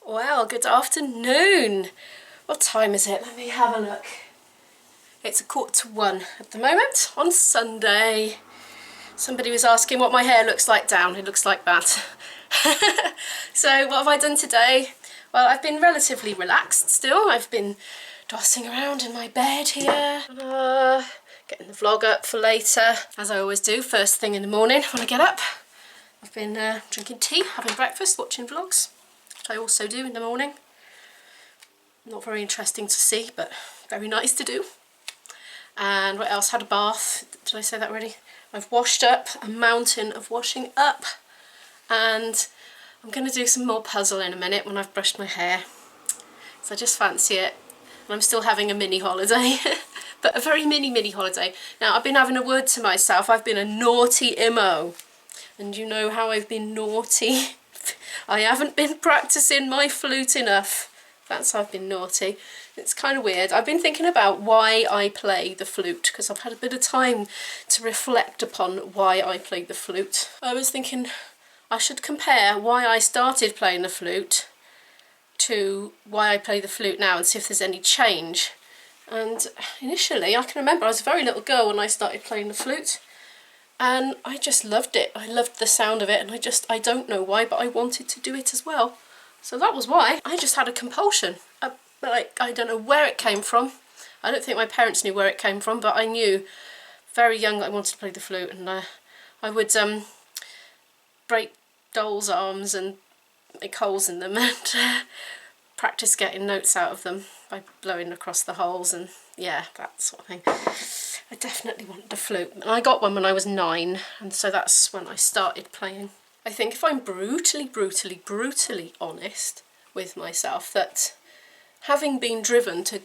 Well, good afternoon. What time is it? Let me have a look. It's 1:45 at the moment on Sunday. Somebody was asking what my hair looks like down. It looks like that. So what have I done today? Well, I've been relatively relaxed still. I've been tossing around in my bed here. Getting the vlog up for later, as I always do, first thing in the morning when I get up. I've been drinking tea, having breakfast, watching vlogs, which I also do in the morning. Not very interesting to see, but very nice to do. And what else? Had a bath. Did I say that already? I've washed up, a mountain of washing up. And I'm going to do some more puzzle in a minute when I've brushed my hair. So I just fancy it. And I'm still having a mini holiday. But a very mini holiday. Now, I've been having a word to myself. I've been a naughty immo. And you know how I've been naughty? I haven't been practicing my flute enough. That's how I've been naughty. It's kind of weird. I've been thinking about why I play the flute, because I've had a bit of time to reflect upon why I play the flute. I was thinking I should compare why I started playing the flute to why I play the flute now and see if there's any change. And initially, I can remember I was a very little girl when I started playing the flute, and I just loved it. I loved the sound of it, and I don't know why, but I wanted to do it as well. So that was why. I just had a compulsion. I don't know where it came from. I don't think my parents knew where it came from, but I knew very young that I wanted to play the flute, and I would break dolls' arms and make holes in them and practice getting notes out of them by blowing across the holes, and yeah, that sort of thing. I definitely wanted a flute, and I got one when I was 9, and so that's when I started playing. I think if I'm brutally honest with myself, that having been driven to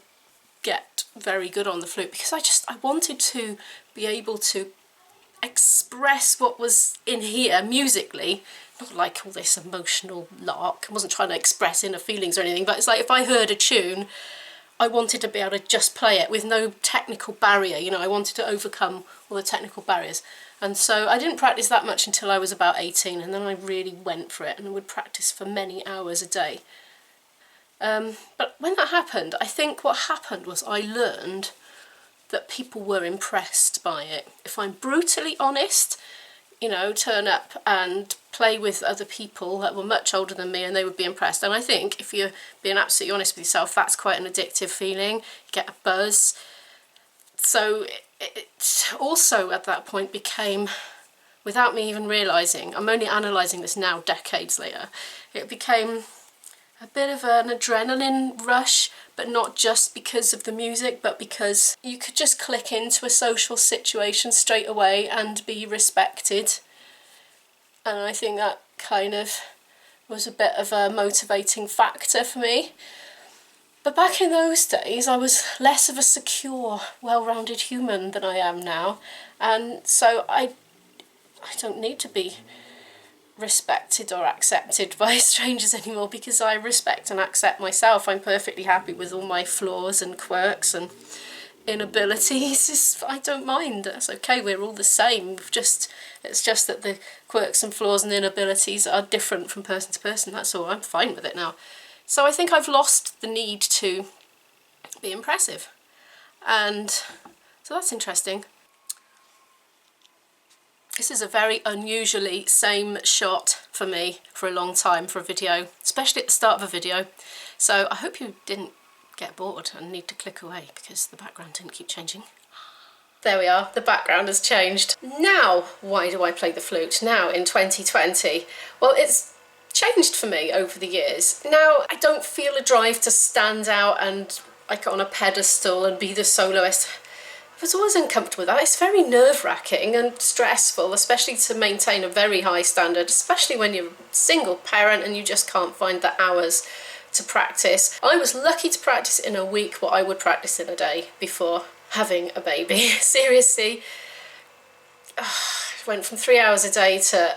get very good on the flute, because I wanted to be able to express what was in here musically, not like all this emotional lark. I wasn't trying to express inner feelings or anything, but it's like if I heard a tune, I wanted to be able to just play it with no technical barrier, you know. I wanted to overcome all the technical barriers. And so I didn't practice that much until I was about 18, and then I really went for it and would practice for many hours a day. But when that happened, I think what happened was I learned that people were impressed by it. If I'm brutally honest, you know, turn up and play with other people that were much older than me and they would be impressed. And I think if you're being absolutely honest with yourself, that's quite an addictive feeling. You get a buzz. So it also at that point became, without me even realising, I'm only analysing this now decades later, it became a bit of an adrenaline rush, but not just because of the music, but because you could just click into a social situation straight away and be respected. And I think that kind of was a bit of a motivating factor for me. But back in those days, I was less of a secure, well-rounded human than I am now. And so I don't need to be respected or accepted by strangers anymore, because I respect and accept myself. I'm perfectly happy with all my flaws and quirks and inabilities. I don't mind. That's okay. We're all the same. It's just that the quirks and flaws and inabilities are different from person to person. That's all. I'm fine with it now. So I think I've lost the need to be impressive, and so that's interesting. This is a very unusually same shot for me for a long time for a video, especially at the start of a video. So I hope you didn't get bored and need to click away because the background didn't keep changing. There we are, the background has changed. Now, why do I play the flute now in 2020? Well, it's changed for me over the years. Now, I don't feel a drive to stand out and like on a pedestal and be the soloist. I was always uncomfortable with that. It's very nerve-wracking and stressful, especially to maintain a very high standard, especially when you're a single parent and you just can't find the hours to practice. I was lucky to practice in a week what I would practice in a day before having a baby. Seriously, I went from 3 hours a day to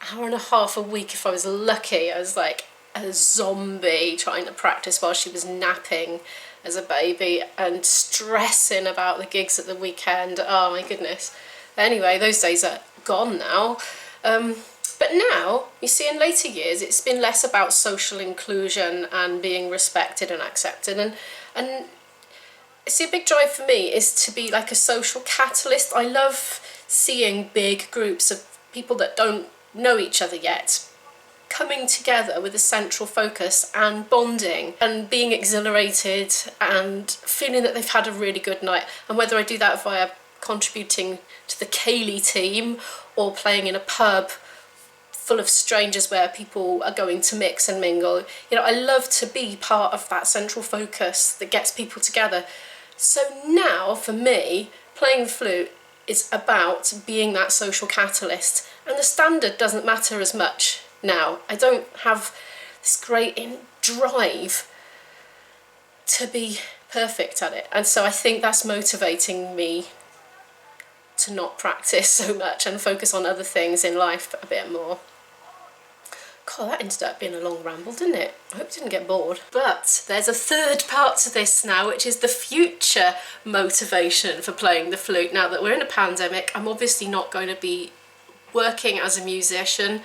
an hour and a half a week if I was lucky. I was like a zombie trying to practice while she was napping as a baby and stressing about the gigs at the weekend. Oh my goodness. Anyway, those days are gone now. But now, you see, in later years, it's been less about social inclusion and being respected and accepted. And see, a big drive for me is to be like a social catalyst. I love seeing big groups of people that don't know each other yet coming together with a central focus and bonding and being exhilarated and feeling that they've had a really good night. And whether I do that via contributing to the Ceilidh team or playing in a pub full of strangers where people are going to mix and mingle, you know, I love to be part of that central focus that gets people together. So now, for me, playing the flute is about being that social catalyst, and the standard doesn't matter as much now. I don't have this great drive to be perfect at it, and so I think that's motivating me to not practice so much and focus on other things in life a bit more. God, that ended up being a long ramble, didn't it? I hope you didn't get bored. But there's a third part to this now, which is the future motivation for playing the flute. Now that we're in a pandemic, I'm obviously not going to be working as a musician,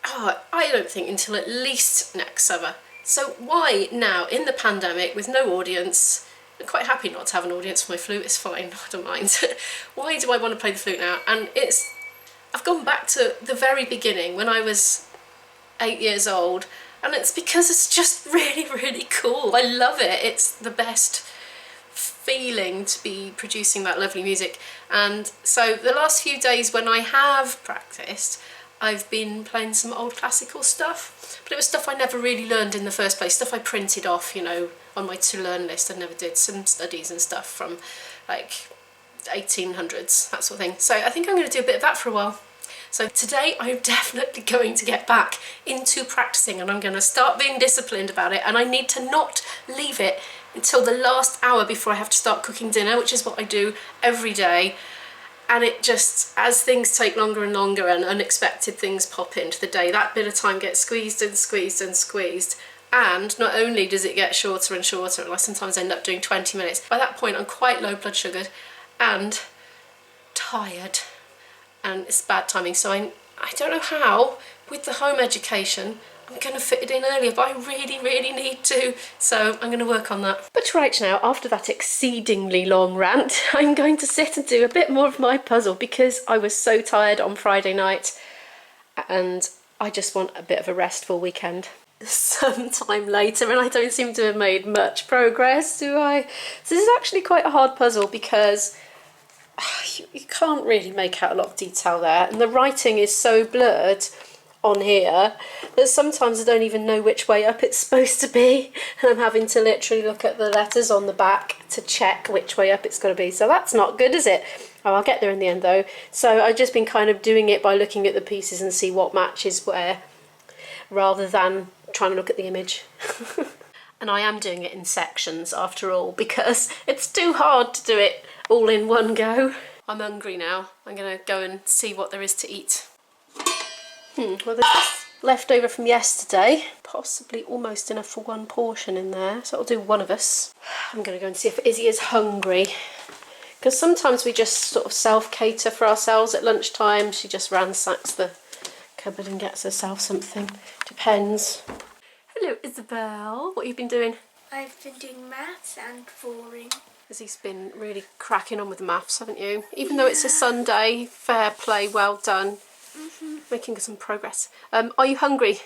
I don't think until at least next summer. So why now, in the pandemic, with no audience, I'm quite happy not to have an audience for my flute, it's fine, I don't mind. Why do I want to play the flute now? And I've gone back to the very beginning when I was 8 years old, and it's because it's just really, really cool. I love it. It's the best feeling to be producing that lovely music. And so the last few days when I have practiced, I've been playing some old classical stuff, but it was stuff I never really learned in the first place, stuff I printed off, you know, on my to learn list. I never did some studies and stuff from like 1800s, that sort of thing. So I think I'm going to do a bit of that for a while. So today I'm definitely going to get back into practicing, and I'm going to start being disciplined about it, and I need to not leave it until the last hour before I have to start cooking dinner, which is what I do every day. And it just, as things take longer and longer and unexpected things pop into the day, that bit of time gets squeezed and squeezed and squeezed. And not only does it get shorter and shorter, and I sometimes end up doing 20 minutes, by that point I'm quite low blood sugar and tired. And it's bad timing, so I don't know how, with the home education, I'm going to fit it in earlier, but I really, really need to, so I'm going to work on that. But right now, after that exceedingly long rant, I'm going to sit and do a bit more of my puzzle, because I was so tired on Friday night, and I just want a bit of a restful weekend. Sometime later, and I don't seem to have made much progress, do I? So this is actually quite a hard puzzle, because you can't really make out a lot of detail there, and the writing is so blurred on here that sometimes I don't even know which way up it's supposed to be, and I'm having to literally look at the letters on the back to check which way up it's got to be, so that's not good, is it? Oh, I'll get there in the end though. So I've just been kind of doing it by looking at the pieces and see what matches where, rather than trying to look at the image. And I am doing it in sections after all, because it's too hard to do it all in one go. I'm hungry now. I'm gonna go and see what there is to eat. Well, there's this leftover from yesterday, possibly almost enough for one portion in there, so it'll do one of us. I'm gonna go and see if Izzy is hungry, because sometimes we just sort of self-cater for ourselves at lunchtime. She just ransacks the cupboard and gets herself something. Depends. Hello, Isabel. What have you been doing? I've been doing maths and drawing. Izzy's been really cracking on with the maths, haven't you? Even though it's a Sunday, fair play, well done. Making some progress. Are you hungry?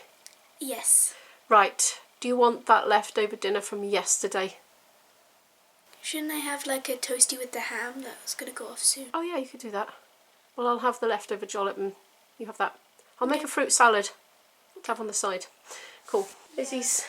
Yes. Right. Do you want that leftover dinner from yesterday? Shouldn't I have like a toasty with the ham that was going to go off soon? Oh yeah, you could do that. Well, I'll have the leftover jollop and you have that. I'll make a fruit salad to have on the side. Cool. Izzy's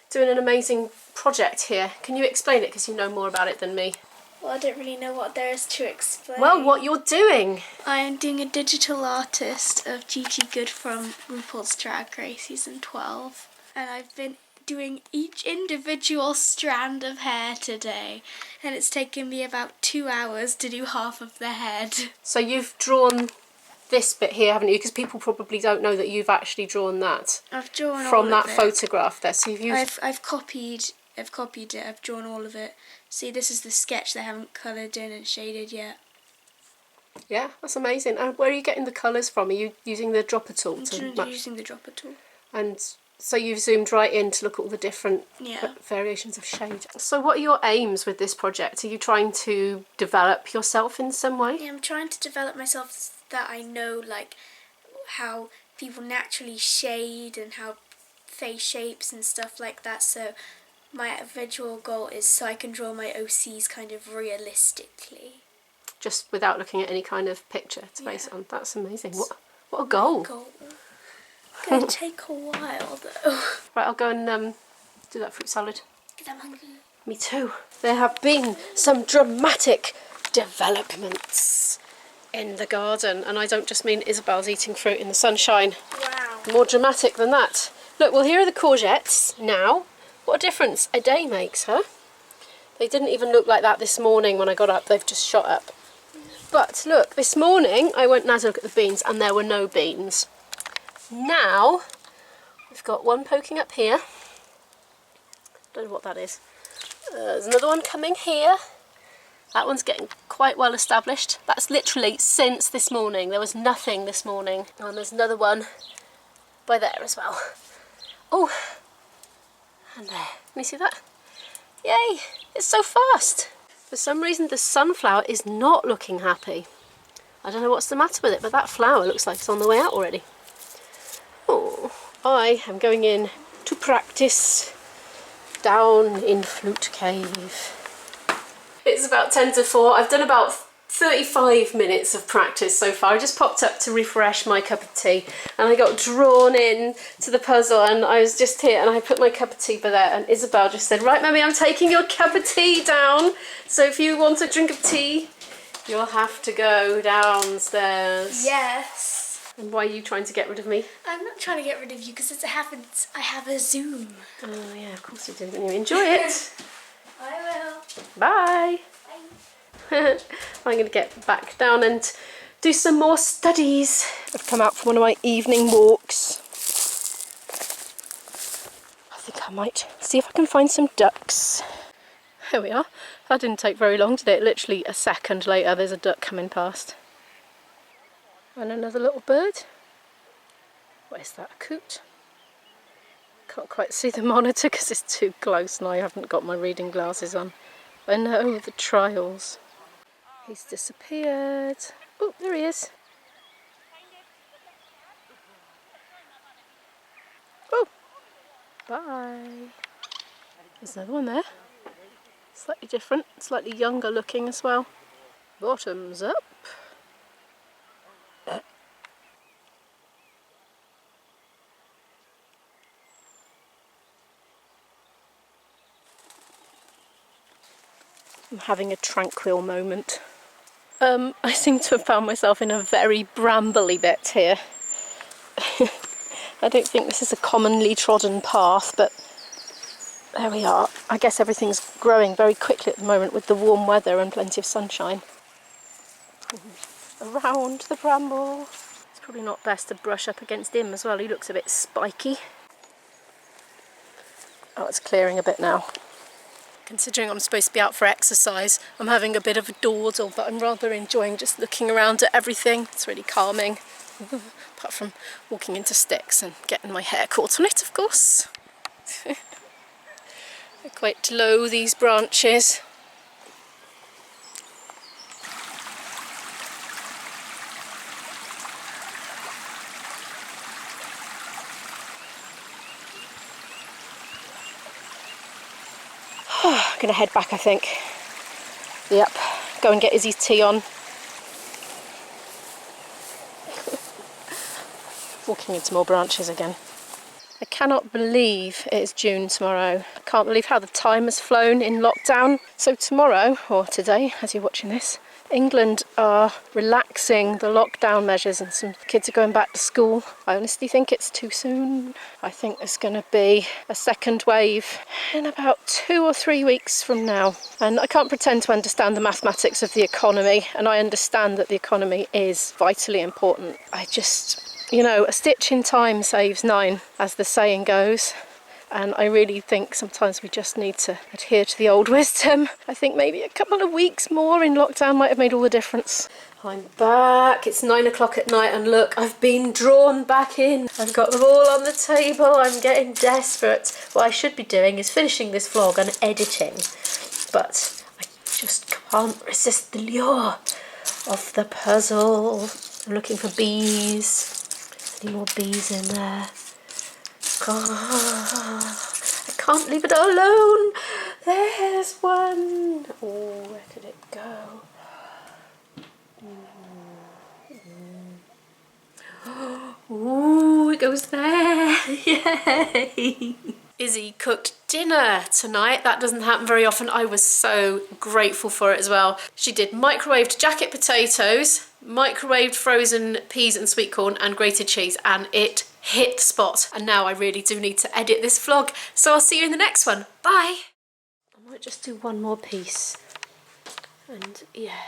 doing an amazing project here. Can you explain it, because you know more about it than me? Well, I don't really know what there is to explain. Well, what you're doing? I am doing a digital artist of Gigi Good from RuPaul's Drag Race Season 12. And I've been doing each individual strand of hair today. And it's taken me about 2 hours to do half of the head. So you've drawn this bit here, haven't you? Because people probably don't know that you've actually drawn that. I've drawn from all that of it. photograph there. So I've copied it. I've drawn all of it. See, this is the sketch they haven't coloured in and shaded yet. Yeah, that's amazing. And where are you getting the colours from? Are you using the dropper tool? I'm using the dropper tool. And so you've zoomed right in to look at all the different variations of shade. So what are your aims with this project? Are you trying to develop yourself in some way? Yeah, I'm trying to develop myself so that I know like how people naturally shade and how face shapes and stuff like that. So my visual goal is so I can draw my OCs kind of realistically. Just without looking at any kind of picture to base it on. That's amazing. What a goal. It's going to take a while though. Right, I'll go and do that fruit salad. Because I'm hungry. Me too. There have been some dramatic developments in the garden, and I don't just mean Isabel's eating fruit in the sunshine. Wow. More dramatic than that. Look, well, here are the courgettes now. What a difference a day makes, huh? They didn't even look like that this morning when I got up. They've just shot up. But look, this morning I went now to look at the beans and there were no beans. Now we've got one poking up here. Don't know what that is. There's another one coming here. That one's getting quite well established. That's literally since this morning. There was nothing this morning. And there's another one by there as well. Oh, and there. Can you see that? Yay! It's so fast. For some reason the sunflower is not looking happy. I don't know what's the matter with it, but that flower looks like it's on the way out already. Oh, I am going in to practice down in Flute Cave. It's about 10 to 4. I've done about 35 minutes of practice so far. I just popped up to refresh my cup of tea and I got drawn in to the puzzle, and I was just here and I put my cup of tea by there and Isabel just said, right mummy, I'm taking your cup of tea down, so if you want a drink of tea you'll have to go downstairs. Yes. And why are you trying to get rid of me? I'm not trying to get rid of you because I have a Zoom. Oh yeah, of course you do. And you enjoy it. I will. Bye. I'm going to get back down and do some more studies. I've come out for one of my evening walks. I think I might see if I can find some ducks. There we are. That didn't take very long, did it? Literally a second later there's a duck coming past. And another little bird. What is that, a coot? Can't quite see the monitor because it's too close and I haven't got my reading glasses on. I know, the trials. He's disappeared. Oh, there he is. Oh, bye. There's another one there. Slightly different, slightly younger looking as well. Bottoms up. I'm having a tranquil moment. I seem to have found myself in a very brambly bit here. I don't think this is a commonly trodden path, but there we are. I guess everything's growing very quickly at the moment with the warm weather and plenty of sunshine. Around the bramble. It's probably not best to brush up against him as well. He looks a bit spiky. Oh, it's clearing a bit now. Considering I'm supposed to be out for exercise, I'm having a bit of a dawdle, but I'm rather enjoying just looking around at everything. It's really calming, apart from walking into sticks and getting my hair caught on it, of course. They're quite low, these branches. I'm going to head back, I think. Yep, go and get Izzy's tea on. Walking into more branches again. I cannot believe it is June tomorrow. I can't believe how the time has flown in lockdown. So tomorrow, or today, as you're watching this, England are relaxing the lockdown measures and some kids are going back to school. I honestly think it's too soon. I think there's going to be a second wave in about 2 or 3 weeks from now. And I can't pretend to understand the mathematics of the economy, and I understand that the economy is vitally important. I just, you know, a stitch in time saves 9, as the saying goes. And I really think sometimes we just need to adhere to the old wisdom. I think maybe a couple of weeks more in lockdown might have made all the difference. I'm back. It's 9 o'clock at night and look, I've been drawn back in. I've got them all on the table. I'm getting desperate. What I should be doing is finishing this vlog and editing, but I just can't resist the lure of the puzzle. I'm looking for bees. Any more bees in there? I can't leave it alone. There's one. Oh, where could it go? Ooh, it goes there. Yay! Izzy cooked dinner tonight. That doesn't happen very often. I was so grateful for it as well. She did microwaved jacket potatoes, microwaved frozen peas and sweet corn and grated cheese, and it hit the spot. And now I really do need to edit this vlog, so I'll see you in the next one. Bye! I might just do one more piece. And yeah.